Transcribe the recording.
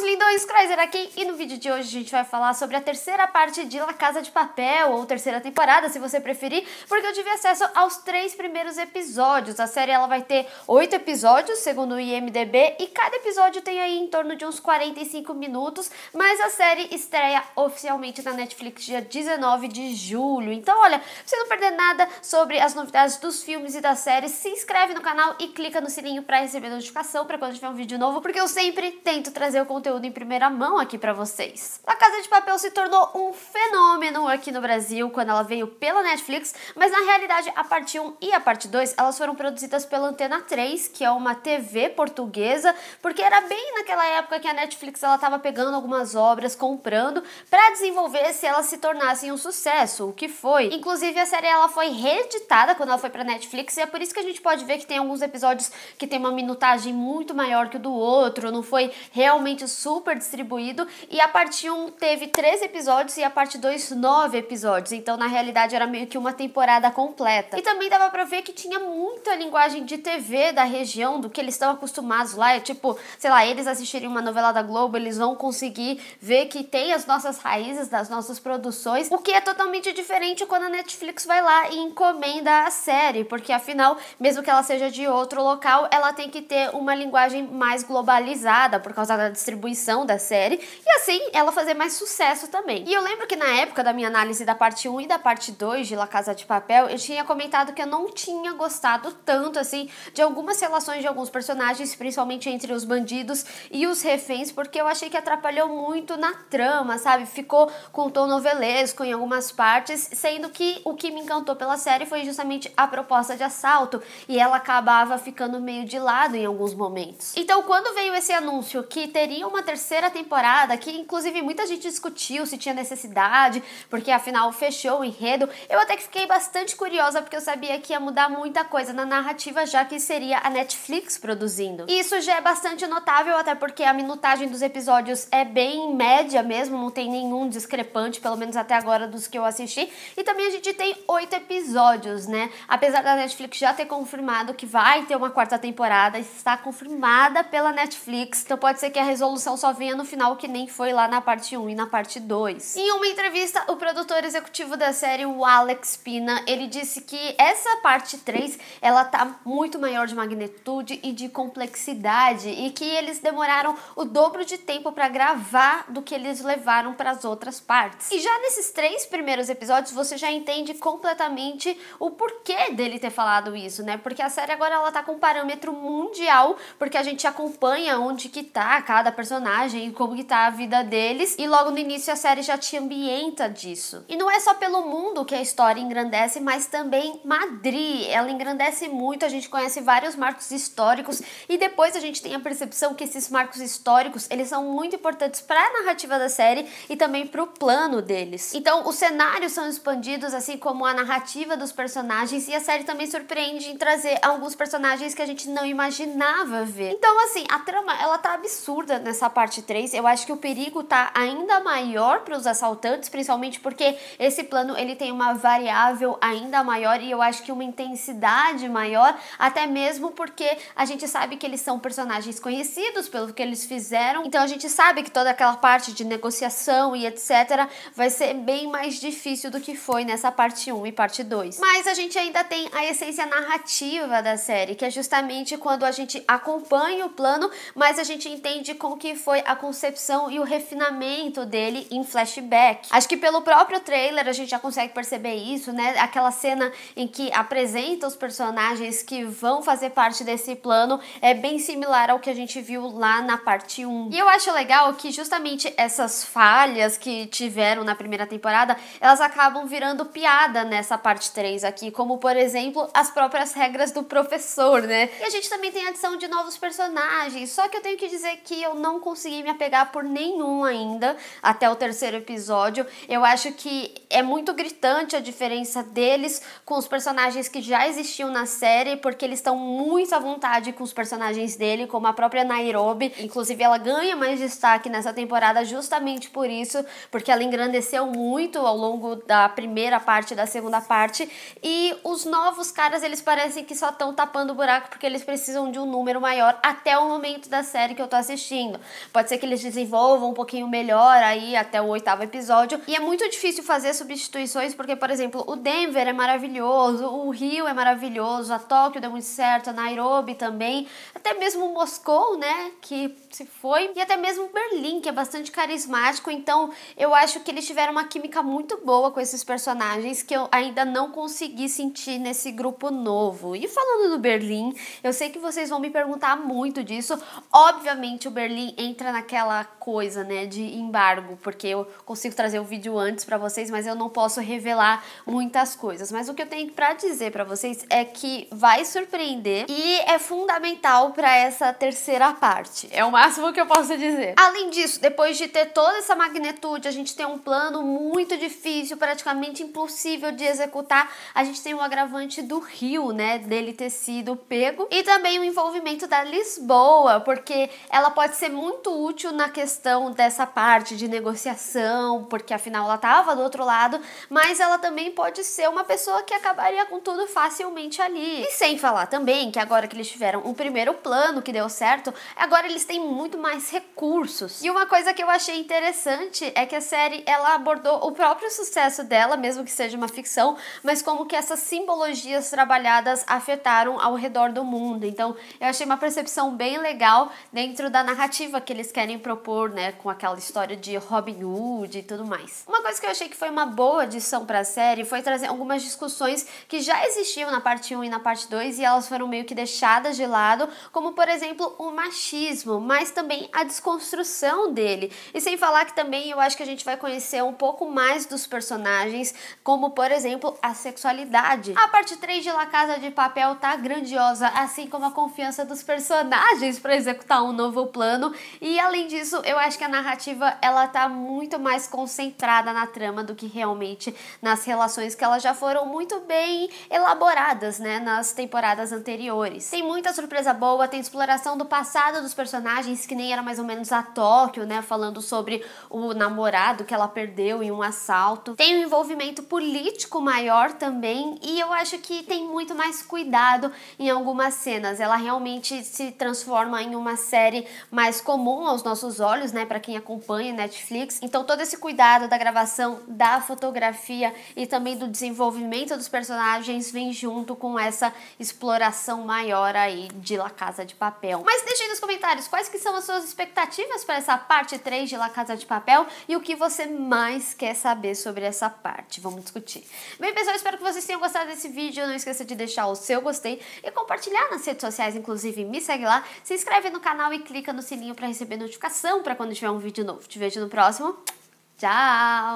lindões, Chrysler aqui, e no vídeo de hoje a gente vai falar sobre a terceira parte de La Casa de Papel, ou terceira temporada, se você preferir, porque eu tive acesso aos 3 primeiros episódios. A série ela vai ter 8 episódios, segundo o IMDb, e cada episódio tem aí em torno de uns 45 minutos, mas a série estreia oficialmente na Netflix dia 19 de julho. Então, olha, pra você não perder nada sobre as novidades dos filmes e das séries, se inscreve no canal e clica no sininho pra receber notificação pra quando tiver um vídeo novo, porque eu sempre tento trazer o conteúdo em primeira mão aqui pra vocês. La Casa de Papel se tornou um fenômeno aqui no Brasil quando ela veio pela Netflix, mas na realidade a parte 1 e a parte 2 elas foram produzidas pela Antena 3, que é uma TV portuguesa, porque era bem naquela época que a Netflix ela tava pegando algumas obras, comprando, pra desenvolver se elas se tornassem um sucesso, o que foi. Inclusive a série ela foi reeditada quando ela foi pra Netflix, e é por isso que a gente pode ver que tem alguns episódios que tem uma minutagem muito maior que o do outro, não foi realmente super distribuído, e a parte 1 teve 13 episódios e a parte 2 9 episódios, então na realidade era meio que uma temporada completa. E também dava pra ver que tinha muita linguagem de TV da região, do que eles estão acostumados lá, é tipo, sei lá, eles assistirem uma novela da Globo, eles vão conseguir ver que tem as nossas raízes das nossas produções, o que é totalmente diferente quando a Netflix vai lá e encomenda a série, porque afinal, mesmo que ela seja de outro local, ela tem que ter uma linguagem mais globalizada por causa da distribuição da série, e assim ela fazer mais sucesso também. E eu lembro que na época da minha análise da parte 1 e da parte 2 de La Casa de Papel, eu tinha comentado que eu não tinha gostado tanto assim de algumas relações de alguns personagens, principalmente entre os bandidos e os reféns, porque eu achei que atrapalhou muito na trama, sabe? Ficou com um tom novelesco em algumas partes, sendo que o que me encantou pela série foi justamente a proposta de assalto, e ela acabava ficando meio de lado em alguns momentos. Então, quando veio esse anúncio que teria uma terceira temporada, que inclusive muita gente discutiu se tinha necessidade, porque afinal fechou o enredo, eu até que fiquei bastante curiosa, porque eu sabia que ia mudar muita coisa na narrativa, já que seria a Netflix produzindo. E isso já é bastante notável, até porque a minutagem dos episódios é bem média mesmo, não tem nenhum discrepante, pelo menos até agora dos que eu assisti, e também a gente tem 8 episódios, né? Apesar da Netflix já ter confirmado que vai ter uma quarta temporada, está confirmada pela Netflix, então pode ser que a resolução só venha no final, que nem foi lá na parte 1 e na parte 2. Em uma entrevista, o produtor executivo da série, o Alex Pina, ele disse que essa parte 3, ela tá muito maior de magnitude e de complexidade, e que eles demoraram o dobro de tempo para gravar do que eles levaram para as outras partes. E já nesses 3 primeiros episódios, você já entende completamente o porquê dele ter falado isso, né? Porque a série agora ela tá com um parâmetro mundial, porque a gente acompanha onde que tá cada personagem e como que tá a vida deles, e logo no início a série já te ambienta disso. E não é só pelo mundo que a história engrandece, mas também Madrid, ela engrandece muito, a gente conhece vários marcos históricos, e depois a gente tem a percepção que esses marcos históricos, eles são muito importantes para a narrativa da série e também pro plano deles. Então, os cenários são expandidos, assim como a narrativa dos personagens, e a série também surpreende em trazer alguns personagens que a gente não imaginava ver. Então, assim, a trama, ela tá absurda nessa parte 3. Eu acho que o perigo tá ainda maior para os assaltantes, principalmente porque esse plano, ele tem uma variável ainda maior, e eu acho que uma intensidade maior, até mesmo porque a gente sabe que eles são personagens conhecidos pelo que eles fizeram, então a gente sabe que toda aquela parte de negociação e etc vai ser bem mais difícil do que foi nessa parte 1 e parte 2. Mas a gente ainda tem a essência narrativa da série, que é justamente quando a gente acompanha o plano, mas a gente entende como que foi a concepção e o refinamento dele em flashback. Acho que pelo próprio trailer a gente já consegue perceber isso, né? Aquela cena em que apresenta os personagens que vão fazer parte desse plano é bem similar ao que a gente viu lá na parte 1. E eu acho legal que justamente essas falhas que tiveram na primeira temporada, elas acabam virando piada nessa parte 3 aqui, como por exemplo, as próprias regras do professor, né? E a gente também tem a adição de novos personagens, só que eu tenho que dizer que eu não consegui me apegar por nenhum ainda, até o terceiro episódio. Eu acho que é muito gritante a diferença deles com os personagens que já existiam na série, porque eles estão muito à vontade com os personagens dele, como a própria Nairobi. Inclusive ela ganha mais destaque nessa temporada justamente por isso, porque ela engrandeceu muito ao longo da primeira parte e da segunda parte, e os novos caras, eles parecem que só estão tapando o buraco porque eles precisam de um número maior até o momento da série que eu tô assistindo. Pode ser que eles desenvolvam um pouquinho melhor aí até o 8º episódio. E é muito difícil fazer substituições porque, por exemplo, o Denver é maravilhoso, o Rio é maravilhoso, a Tóquio deu muito certo, a Nairobi também, até mesmo Moscou, né, que se foi, e até mesmo Berlim, que é bastante carismático. Então eu acho que eles tiveram uma química muito boa com esses personagens que eu ainda não consegui sentir nesse grupo novo. E falando do Berlim, eu sei que vocês vão me perguntar muito disso. Obviamente o Berlim entra naquela coisa, né, de embargo, porque eu consigo trazer o vídeo antes pra vocês, mas eu não posso revelar muitas coisas. Mas o que eu tenho pra dizer pra vocês é que vai surpreender e é fundamental pra essa terceira parte. É o máximo que eu posso dizer. Além disso, depois de ter toda essa magnitude, a gente tem um plano muito difícil, praticamente impossível de executar. A gente tem o agravante do Rio, né, dele ter sido pego, e também o envolvimento da Lisboa, porque ela pode ser muito útil na questão dessa parte de negociação, porque afinal ela estava do outro lado, mas ela também pode ser uma pessoa que acabaria com tudo facilmente ali. E sem falar também que agora que eles tiveram o primeiro plano que deu certo, agora eles têm muito mais recursos. E uma coisa que eu achei interessante é que a série, ela abordou o próprio sucesso dela, mesmo que seja uma ficção, mas como que essas simbologias trabalhadas afetaram ao redor do mundo. Então eu achei uma percepção bem legal dentro da narrativa que eles querem propor, né, com aquela história de Robin Hood e tudo mais. Uma coisa que eu achei que foi uma boa adição pra série foi trazer algumas discussões que já existiam na parte 1 e na parte 2 e elas foram meio que deixadas de lado, como por exemplo o machismo, mas também a desconstrução dele. E sem falar que também eu acho que a gente vai conhecer um pouco mais dos personagens, como por exemplo a sexualidade. A parte 3 de La Casa de Papel tá grandiosa, assim como a confiança dos personagens para executar um novo plano, e além disso eu acho que a narrativa ela tá muito mais concentrada na trama do que realmente nas relações que elas já foram muito bem elaboradas, né, nas temporadas anteriores. Tem muita surpresa boa, tem exploração do passado dos personagens, que nem era mais ou menos a Tóquio, né, falando sobre o namorado que ela perdeu em um assalto. Tem um envolvimento político maior também, e eu acho que tem muito mais cuidado em algumas cenas. Ela realmente se transforma em uma série mais comum aos nossos olhos, né, para quem acompanha Netflix. Então todo esse cuidado da gravação, da fotografia e também do desenvolvimento dos personagens vem junto com essa exploração maior aí de La Casa de Papel. Mas deixe aí nos comentários quais que são as suas expectativas para essa parte 3 de La Casa de Papel e o que você mais quer saber sobre essa parte. Vamos discutir. Bem, pessoal, espero que vocês tenham gostado desse vídeo. Não esqueça de deixar o seu gostei e compartilhar nas redes sociais, inclusive me segue lá, se inscreve no canal e clica no sininho para receber notificação para quando tiver um vídeo novo. Te vejo no próximo. Tchau!